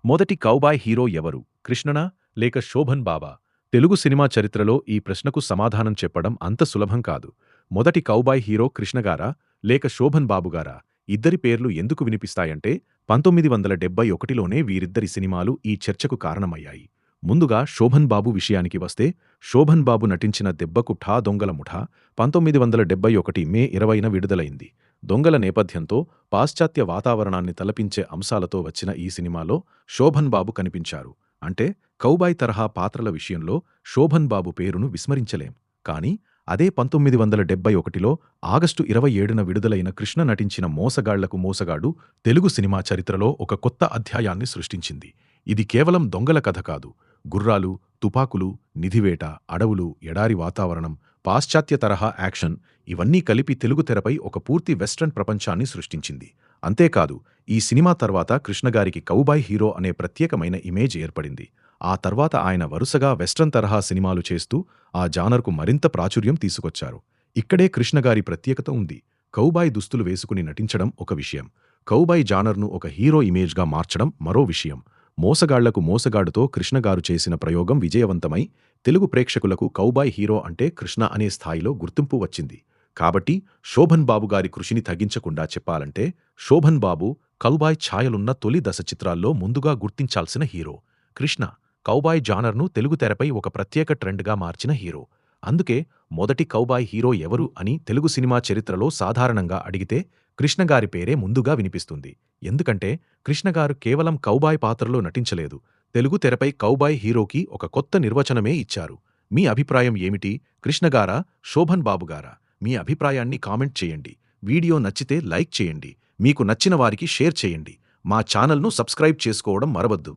మొదటి cowboy hero ఎవరు? కృష్ణనా లేక శోభన్ బాబా? తెలుగు సినిమా చరిత్రలో ఈ ప్రశ్నకు సమాధానం చెప్పడం అంత సులభం కాదు. మొదటి కౌబాయ్ హీరో కృష్ణగారా లేక శోభన్ బాబుగారా? ఇద్దరి పేర్లు ఎందుకు వినిపిస్తాయంటే 1971లోనే వీరిద్దరి సినిమాలు ఈ చర్చకు కారణమయ్యాయి. ముందుగా శోభన్ బాబు విషయానికి వస్తే, శోభన్ బాబు నటించిన దెబ్బకు ఠా దొంగల ముఠా 1971 మే 20న విడుదలైంది. దొంగల నేపథ్యంతో పాశ్చాత్య వాతావరణాన్ని తలపించే అంశాలతో వచ్చిన ఈ సినిమాలో శోభన్ బాబు కనిపించారు. అంటే కౌబాయ్ తరహా పాత్రల విషయంలో శోభన్ బాబు పేరును విస్మరించలేం. కానీ అదే 1971లో ఆగస్టు 27న విడుదలైన కృష్ణ నటించిన మోసగాళ్లకు మోసగాడు తెలుగు సినిమా చరిత్రలో ఒక కొత్త అధ్యాయాన్ని సృష్టించింది. ఇది కేవలం దొంగల కథ కాదు. గుర్రాలు, తుపాకులు, నిధివేట, అడవులు, ఎడారి వాతావరణం, పాశ్చాత్య తరహా యాక్షన్ ఇవన్నీ కలిపి తెలుగు తెరపై ఒక పూర్తి వెస్ట్రన్ ప్రపంచాన్ని సృష్టించింది. అంతేకాదు, ఈ సినిమా తర్వాత కృష్ణగారికి కౌబాయ్ హీరో అనే ప్రత్యేకమైన ఇమేజ్ ఏర్పడింది. ఆ తర్వాత ఆయన వరుసగా వెస్ట్రన్ తరహా సినిమాలు చేస్తూ ఆ జానర్కు మరింత ప్రాచుర్యం తీసుకొచ్చారు. ఇక్కడే కృష్ణగారి ప్రత్యేకత ఉంది. కౌబాయ్ దుస్తులు వేసుకుని నటించడం ఒక విషయం, కౌబాయ్ జానర్ను ఒక హీరో ఇమేజ్గా మార్చడం మరో విషయం. మోసగాళ్లకు మోసగాడుతో కృష్ణగారు చేసిన ప్రయోగం విజయవంతమై తెలుగు ప్రేక్షకులకు కౌబాయ్ హీరో అంటే కృష్ణ అనే స్థాయిలో గుర్తింపు వచ్చింది. కాబట్టి శోభన్ బాబు గారి కృషిని తగ్గించకుండా చెప్పాలంటే, శోభన్ బాబు కౌబాయ్ ఛాయలున్న తొలి దశ చిత్రాల్లో ముందుగా గుర్తించాల్సిన హీరో. కృష్ణ కౌబాయ్ జానర్ను తెలుగు తెరపై ఒక ప్రత్యేక ట్రెండ్గా మార్చిన హీరో. అందుకే మొదటి కౌబాయ్ హీరో ఎవరు అని తెలుగు సినిమా చరిత్రలో సాధారణంగా అడిగితే కృష్ణగారి పేరే ముందుగా వినిపిస్తుంది. ఎందుకంటే కృష్ణగారు కేవలం కౌబాయ్ పాత్రలో నటించలేదు, తెలుగు తెరపై కౌబాయ్ హీరోకి ఒక కొత్త నిర్వచనమే ఇచ్చారు. మీ అభిప్రాయం ఏమిటి? కృష్ణగారా, శోభన్ బాబుగారా? మీ అభిప్రాయాన్ని కామెంట్ చేయండి. వీడియో నచ్చితే లైక్ చేయండి. మీకు నచ్చిన వారికి షేర్ చేయండి. మా ఛానల్ను సబ్స్క్రైబ్ చేసుకోవడం మరవద్దు.